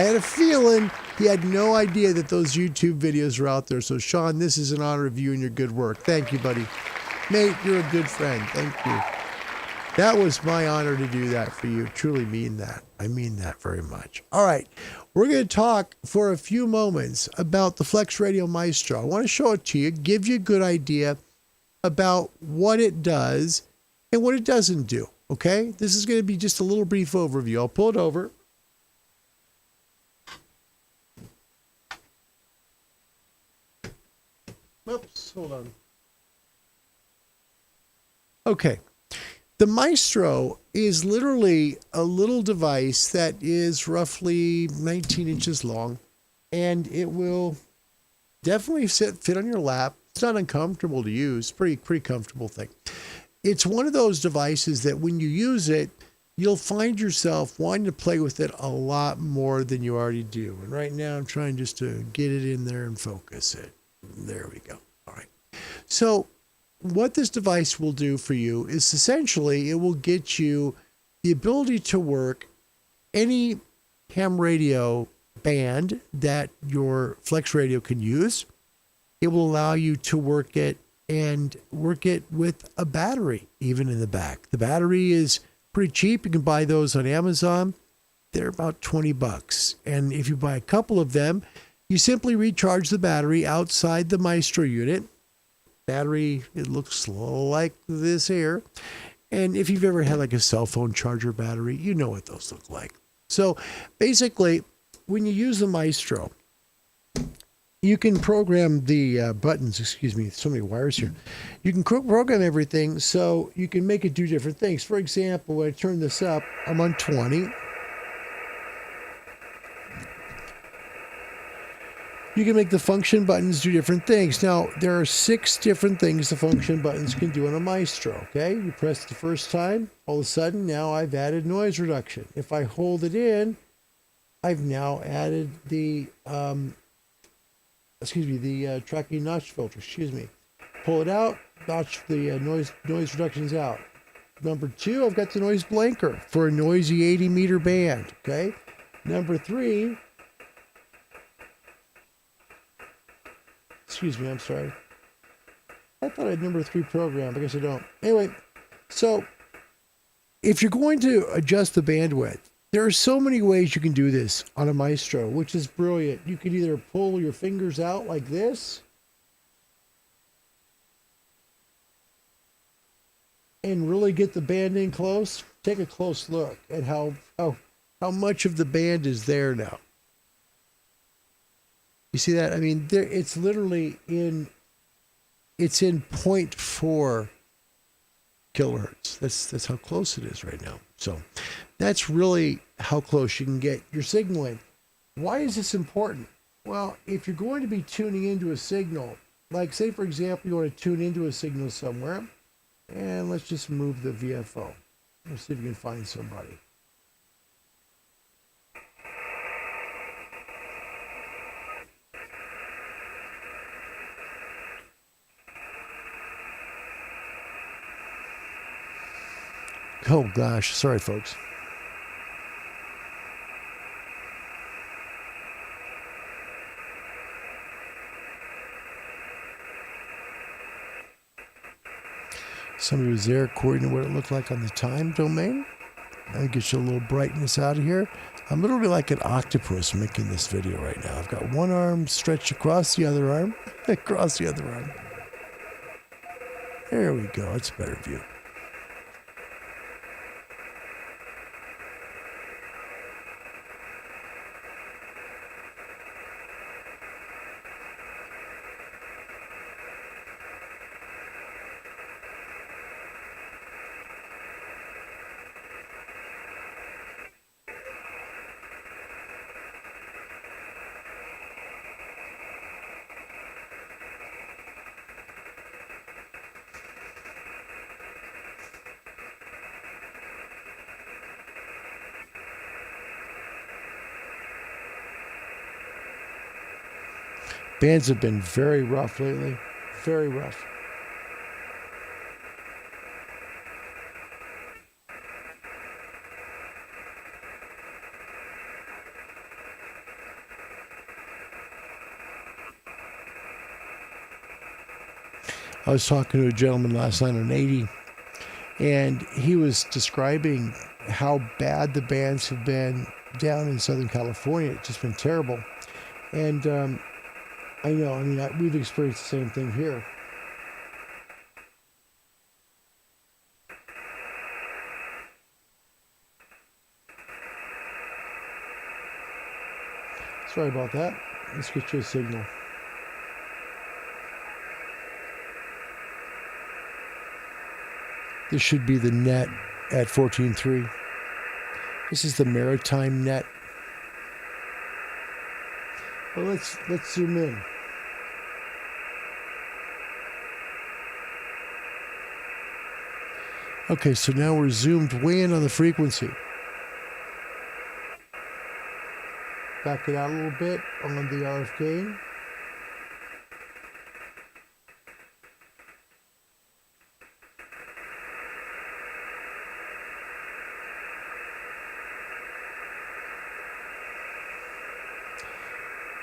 had a feeling he had no idea that those YouTube videos are out there. So Sean, this is an honor of you and your good work. Thank you, buddy. Mate, you're a good friend. Thank you. That was my honor to do that for you. Truly mean that. I mean that very much. All right. We're going to talk for a few moments about the FlexRadio Maestro. I want to show it to you, give you a good idea about what it does and what it doesn't do. Okay? This is going to be just a little brief overview. I'll pull it over. Oops, hold on. Okay. The Maestro is literally a little device that is roughly 19 inches long, and it will definitely fit on your lap. It's not uncomfortable to use. Pretty comfortable thing. It's one of those devices that when you use it, you'll find yourself wanting to play with it a lot more than you already do. And right now I'm trying just to get it in there and focus it. There we go. All right. So what this device will do for you is essentially it will get you the ability to work any ham radio band that your FlexRadio can use. It will allow you to work it and work it with a battery, even in the back. The battery is pretty cheap. You can buy those on Amazon. They're about $20. And if you buy a couple of them, you simply recharge the battery outside the Maestro unit. Battery, it looks like this here. And if you've ever had like a cell phone charger battery, you know what those look like. So basically, when you use the Maestro, you can program the buttons, excuse me, so many wires here. You can program everything so you can make it do different things. For example, when I turn this up, I'm on 20. You can make the function buttons do different things. Now, there are 6 different things the function buttons can do on a Maestro, okay? You press the first time, all of a sudden, now I've added noise reduction. If I hold it in, I've now added the tracking notch filter, Pull it out, notch the noise reduction's out. Number 2, I've got the noise blanker for a noisy 80 meter band, okay? Number 3, I'm sorry. I thought I had number 3 programmed. I guess I don't. Anyway, so if you're going to adjust the bandwidth, there are so many ways you can do this on a Maestro, which is brilliant. You can either pull your fingers out like this and really get the band in close. Take a close look at how much of the band is there now. You see that? I mean, it's literally in 0.4 kilohertz. That's how close it is right now. So that's really how close you can get your signaling. Why is this important? Well, if you're going to be tuning into a signal, like say for example, you want to tune into a signal somewhere, and let's just move the VFO. Let's see if you can find somebody. Oh gosh, sorry folks. Somebody was there according to what it looked like on the time domain. That'll get you a little brightness out of here. I'm literally like an octopus making this video right now. I've got one arm stretched across the other arm, across the other arm. There we go, it's a better view. Bands have been very rough lately. Very rough. I was talking to a gentleman last night on 80, and he was describing how bad the bands have been down in Southern California. It's just been terrible. And I know, we've experienced the same thing here. Sorry about that. Let's get you a signal. This should be the net at 14.3. This is the maritime net. Well, let's zoom in. Okay, so now we're zoomed way in on the frequency. Back it out a little bit on the RF gain.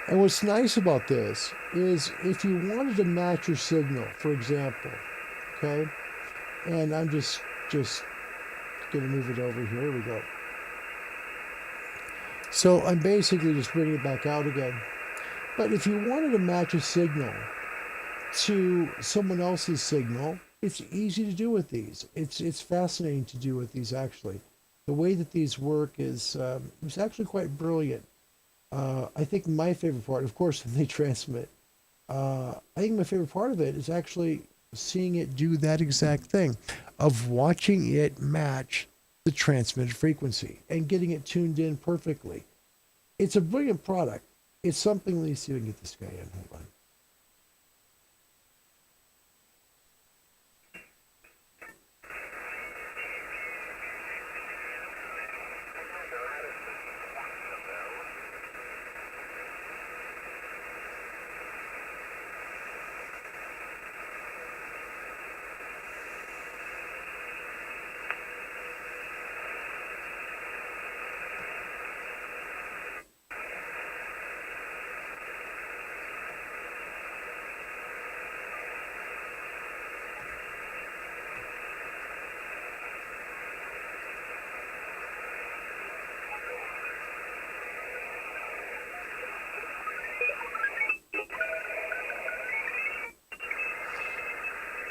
And what's nice about this is if you wanted to match your signal, for example, okay, and I'm just going to move it over here. Here we go. So I'm basically just bringing it back out again. But if you wanted to match a signal to someone else's signal, it's easy to do with these. It's fascinating to do with these, actually. The way that these work is it's actually quite brilliant. I think my favorite part, of course, when they transmit, I think my favorite part of it is actually seeing it do that exact thing of watching it match the transmitted frequency and getting it tuned in perfectly. It's a brilliant product. It's something. Let me see if I can get this guy in. Hold on.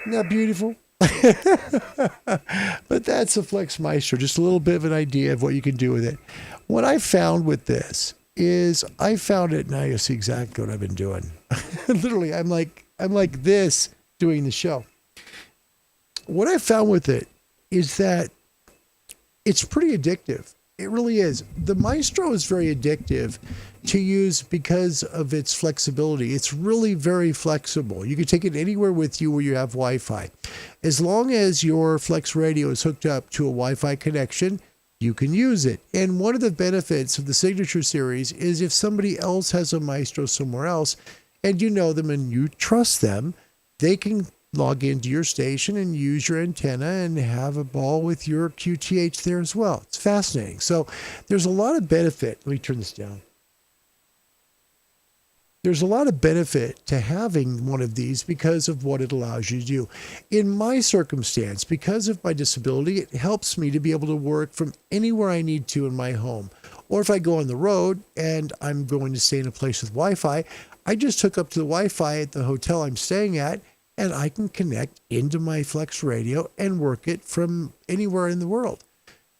Isn't that beautiful? But that's a Flex Maestro, just a little bit of an idea of what you can do with it. What I found with this is I found it, now you'll see exactly what I've been doing. Literally, I'm like this doing the show. What I found with it is that it's pretty addictive. It really is. The Maestro is very addictive to use because of its flexibility. It's really very flexible. You can take it anywhere with you where you have Wi-Fi. As long as your FlexRadio is hooked up to a Wi-Fi connection, you can use it. And one of the benefits of the Signature Series is if somebody else has a Maestro somewhere else and you know them and you trust them, they can log into your station and use your antenna and have a ball with your QTH there as well. It's fascinating. So there's a lot of benefit. Let me turn this down. There's a lot of benefit to having one of these because of what it allows you to do. In my circumstance, because of my disability, it helps me to be able to work from anywhere I need to in my home. Or if I go on the road and I'm going to stay in a place with Wi-Fi, I just hook up to the Wi-Fi at the hotel I'm staying at, and I can connect into my FlexRadio and work it from anywhere in the world.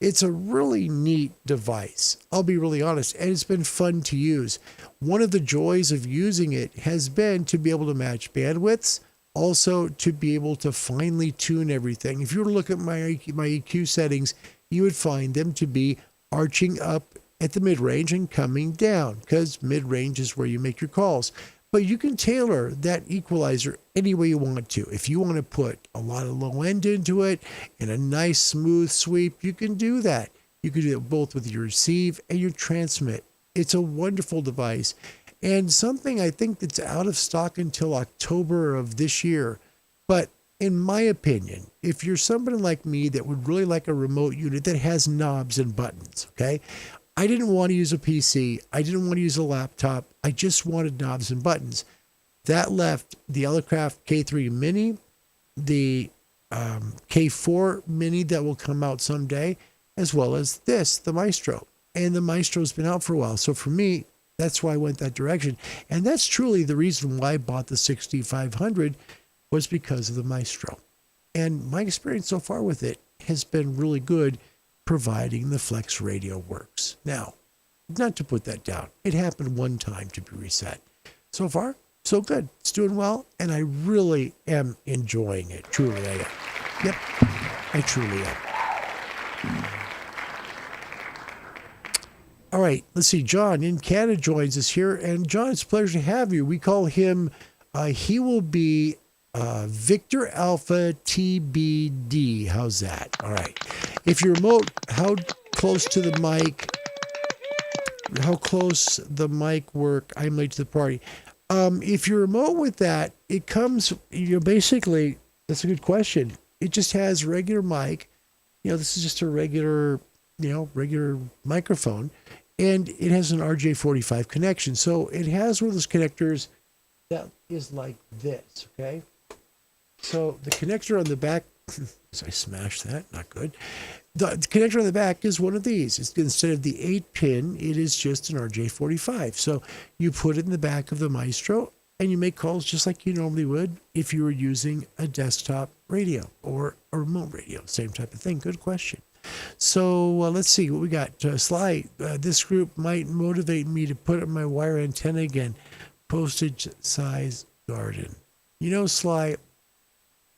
It's a really neat device. I'll be really honest, and it's been fun to use. One of the joys of using it has been to be able to match bandwidths, also to be able to finely tune everything. If you were to look at my EQ settings, you would find them to be arching up at the mid-range and coming down, because mid-range is where you make your calls. But you can tailor that equalizer any way you want to. If you want to put a lot of low end into it and a nice smooth sweep, you can do that. You can do it both with your receive and your transmit. It's a wonderful device and something I think that's out of stock until October of this year. But in my opinion, if you're somebody like me that would really like a remote unit that has knobs and buttons, okay? I didn't want to use a PC. I didn't want to use a laptop. I just wanted knobs and buttons. That left the Elecraft K3 Mini, the K4 Mini that will come out someday, as well as this, the Maestro. And the Maestro's been out for a while. So for me, that's why I went that direction. And that's truly the reason why I bought the 6500 was because of the Maestro. And my experience so far with it has been really good, providing the FlexRadio works. Now, not to put that down, it happened one time to be reset. So far, so good. It's doing well, and I really am enjoying it. Truly I am. Yep, I truly am. All right, let's see. John in Canada joins us here. And John, it's a pleasure to have you. We call him, he will be Victor Alpha TBD. How's that? All right. If your remote, how close to the mic? How close the mic work? I'm late to the party. If you're remote with that, it comes, basically, that's a good question. It just has regular mic. This is just a regular microphone, and it has an RJ45 connection. So it has one of those connectors that is like this, okay? So the connector on the back, so I smashed that, not good. The connector on the back is one of these. It's, instead of the 8-pin, it is just an RJ45. So you put it in the back of the Maestro, and you make calls just like you normally would if you were using a desktop radio or a remote radio. Same type of thing. Good question. So let's see what we got. Sly, this group might motivate me to put up my wire antenna again. Postage size garden. Sly,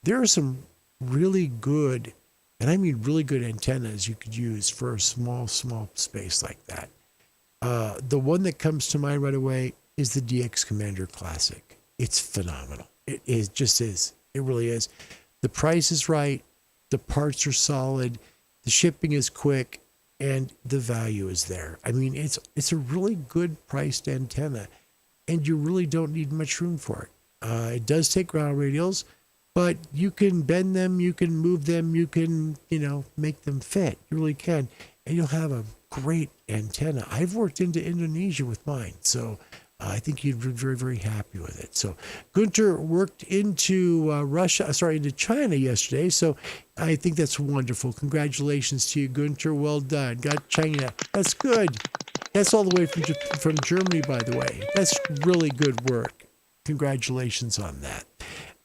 there are some really good, and I mean really good antennas you could use for a small space like that. The one that comes to mind right away is the DX Commander Classic. It's phenomenal. It just is. It really is. The price is right. The parts are solid. The shipping is quick, and the value is there. I mean, it's a really good priced antenna, and you really don't need much room for it. It does take ground radials, but you can bend them, you can move them, you can, make them fit. You really can, and you'll have a great antenna. I've worked into Indonesia with mine, so I think you'd be very, very happy with it. So Gunter worked into into China yesterday. So I think that's wonderful. Congratulations to you, Gunter. Well done. Got China. That's good. That's all the way from Germany, by the way. That's really good work. Congratulations on that.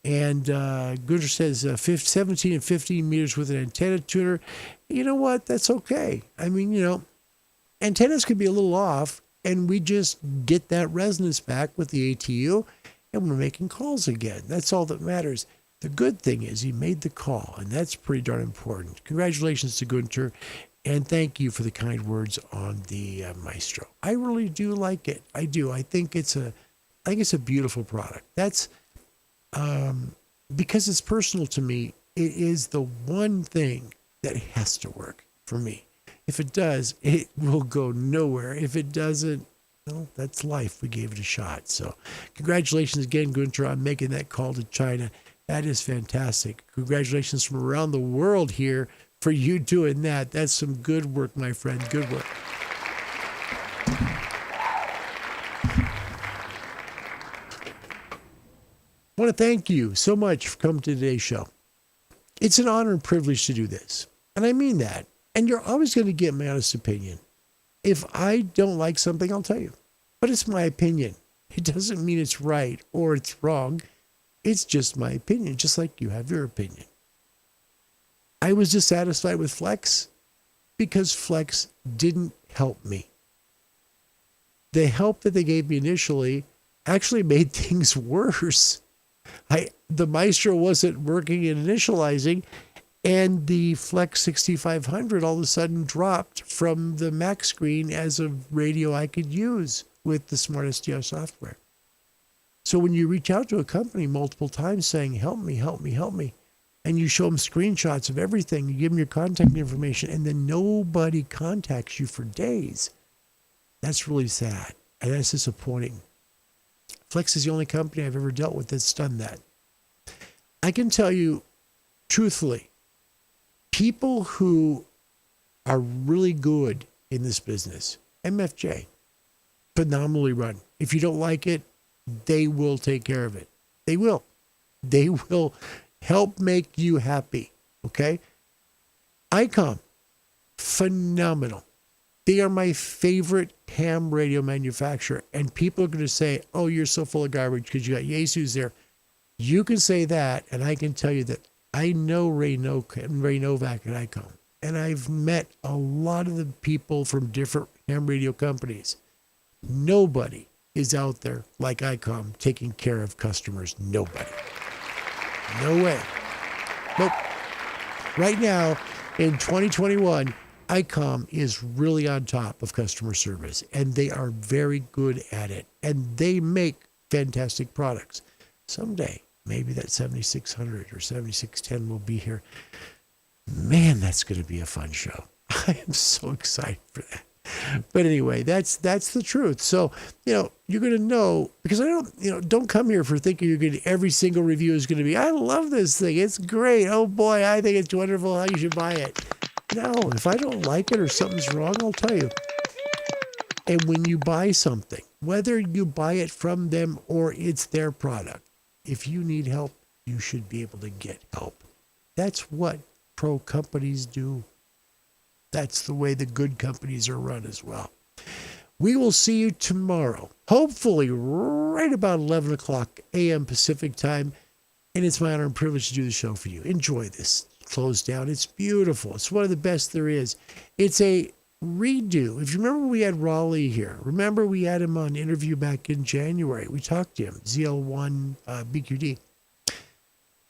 And Gunter says 17 and 15 meters with an antenna tuner. You know what? That's okay. I mean, antennas can be a little off, and we just get that resonance back with the ATU, and we're making calls again. That's all that matters. The good thing is he made the call, and that's pretty darn important. Congratulations to Gunter, and thank you for the kind words on the Maestro. I really do like it. I do. I think it's a beautiful product. That's because it's personal to me. It is the one thing that has to work for me. If it does, it will go nowhere. If it doesn't, well, that's life. We gave it a shot. So congratulations again, Gunter, on making that call to China. That is fantastic. Congratulations from around the world here for you doing that. That's some good work, my friend. Good work. I want to thank you so much for coming to today's show. It's an honor and privilege to do this. And I mean that. And you're always going to get my honest opinion. If I don't like something, I'll tell you. But it's my opinion. It doesn't mean it's right or it's wrong. It's just my opinion, just like you have your opinion. I was dissatisfied with Flex because Flex didn't help me. The help that they gave me initially actually made things worse. The Maestro wasn't working and initializing, and the Flex 6500 all of a sudden dropped from the Mac screen as a radio I could use with the Smart SDR software. So when you reach out to a company multiple times saying, help me, help me, help me, and you show them screenshots of everything, you give them your contact information, and then nobody contacts you for days, that's really sad, and that's disappointing. Flex is the only company I've ever dealt with that's done that. I can tell you truthfully, people who are really good in this business, MFJ, phenomenally run. If you don't like it, they will take care of it. They will. They will help make you happy. Okay? ICOM, phenomenal. They are my favorite ham radio manufacturer. And people are going to say, oh, you're so full of garbage because you got Jesus there. You can say that, and I can tell you that I know Ray Novak at ICOM, and I've met a lot of the people from different ham radio companies. Nobody is out there like ICOM taking care of customers. Nobody. No way. Nope. Right now, in 2021, ICOM is really on top of customer service, and they are very good at it, and they make fantastic products. Someday, maybe that 7600 or 7610 will be here. Man, that's going to be a fun show. I am so excited for that. But anyway, that's the truth. So, you're going to know, because don't come here for thinking every single review is going to be, I love this thing. It's great. Oh boy, I think it's wonderful. How you should buy it. No, if I don't like it or something's wrong, I'll tell you. And when you buy something, whether you buy it from them or it's their product, if you need help, you should be able to get help. That's what pro companies do. That's the way the good companies are run as well. We will see you tomorrow, hopefully right about 11 o'clock a.m. Pacific time. And it's my honor and privilege to do the show for you. Enjoy this close down. It's beautiful. It's one of the best there is. It's a redo. If you remember, we had Raleigh here. Remember, we had him on interview back in January. We talked to him, ZL1 BQD.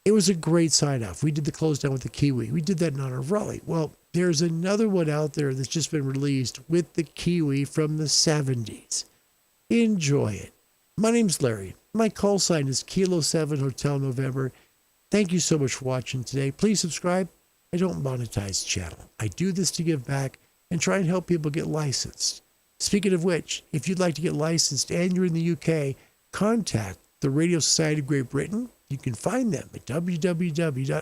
It was a great sign-off. We did the close down with the Kiwi. We did that in honor of Raleigh. Well, there's another one out there that's just been released with the Kiwi from the 70s. Enjoy it. My name's Larry. My call sign is Kilo 7 Hotel November. Thank you so much for watching today. Please subscribe. I don't monetize the channel. I do this to give back and try and help people get licensed. Speaking of which, if you'd like to get licensed and you're in the UK, contact the Radio Society of Great Britain. You can find them at www.rsgb.org.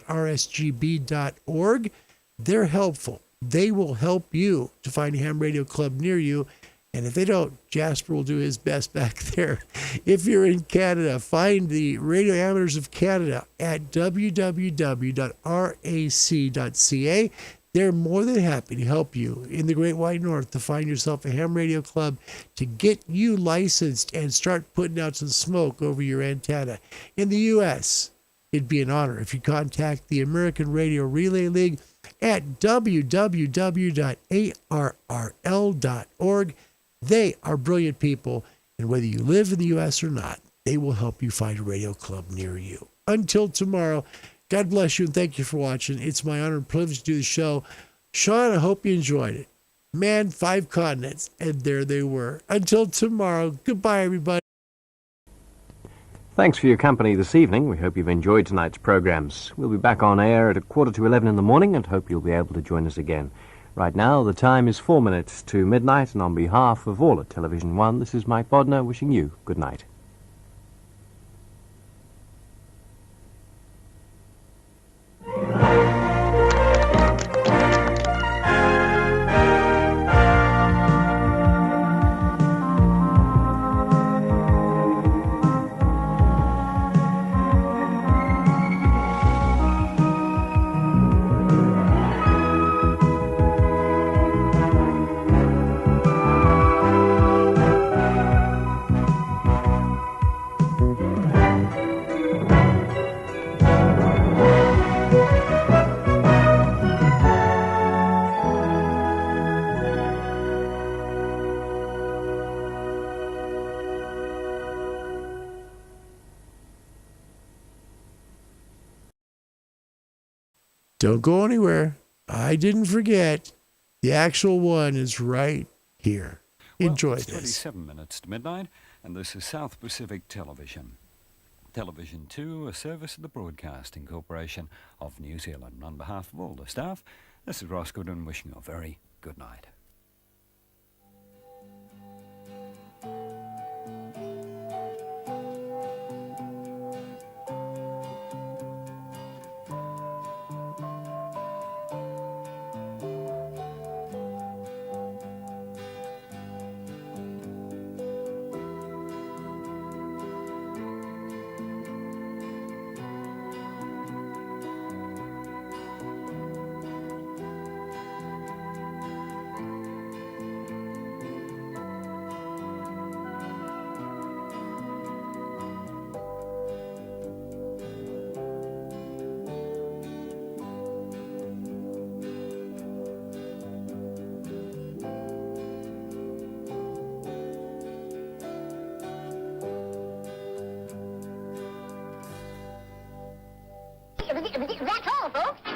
They're helpful. They will help you to find a ham radio club near you. And if they don't, Jasper will do his best back there. If you're in Canada, find the Radio Amateurs of Canada at www.rac.ca. They're more than happy to help you in the Great White North to find yourself a ham radio club to get you licensed and start putting out some smoke over your antenna. In the U.S., it'd be an honor if you contact the American Radio Relay League at www.arrl.org. They are brilliant people, and whether you live in the U.S. or not, they will help you find a radio club near you. Until tomorrow, God bless you and thank you for watching. It's my honor and privilege to do the show. Sean, I hope you enjoyed it. Man, 5 continents, and there they were. Until tomorrow, goodbye, everybody. Thanks for your company this evening. We hope you've enjoyed tonight's programs. We'll be back on air at 11:15 in the morning and hope you'll be able to join us again. Right now, the time is 4 minutes to midnight, and on behalf of all at Television One, this is Mike Bodner wishing you good night. Don't go anywhere. I didn't forget. The actual one is right here. Enjoy it's this. 27 minutes to midnight, and this is South Pacific Television. Television 2, a service of the Broadcasting Corporation of New Zealand. On behalf of all the staff, this is Ross Goodwin wishing you a very good night. That's all, folks.